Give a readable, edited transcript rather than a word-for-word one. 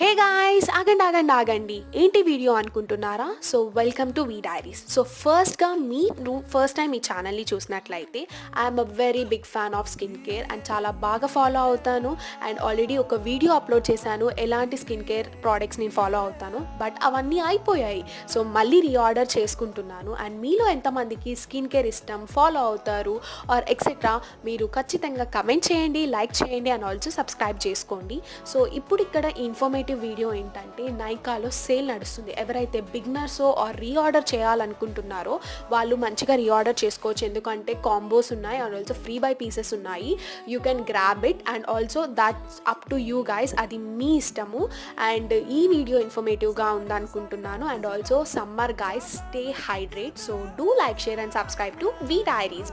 Hey guys, ఆగండి ఏంటి video అనుకుంటున్నారా? So welcome to V diaries. So ఫస్ట్గా ఫస్ట్ టైం ఈ ఛానల్ని చూసినట్లయితే I'm a very big fan of skin care and చాలా బాగా ఫాలో అవుతాను. అండ్ ఆల్రెడీ ఒక వీడియో అప్లోడ్ చేశాను ఎలాంటి స్కిన్ కేర్ ప్రోడక్ట్స్ నేను ఫాలో అవుతాను, బట్ అవన్నీ అయిపోయాయి. సో మళ్ళీ రీఆర్డర్ చేసుకుంటున్నాను. అండ్ మీలో ఎంతమందికి స్కిన్ కేర్ ఇష్టం, ఫాలో అవుతారు ఆర్ ఎక్సెట్రా మీరు ఖచ్చితంగా కమెంట్ చేయండి, లైక్ చేయండి అండ్ ఆల్సో సబ్స్క్రైబ్ చేసుకోండి. సో ఇప్పుడు ఇక్కడ ఇన్ఫర్మేటివ్ వీడియో ఏంటంటే, నైకాలో సేల్ నడుస్తుంది. ఎవరైతే బిగినర్సో ఆర్ రీఆర్డర్ చేయాలనుకుంటున్నారో వాళ్ళు మంచిగా రీఆర్డర్ చేసుకోవచ్చు. ఎందుకంటే కాంబోస్ ఉన్నాయి and also free by pieces ఉన్నాయి. You can grab it and also that's up to you guys, అది మీ ఇష్టము. అండ్ ఈ వీడియో ఇన్ఫర్మేటివ్గా ఉందనుకుంటున్నాను. And also summer guys, stay hydrate. So do like, share and subscribe to V diaries.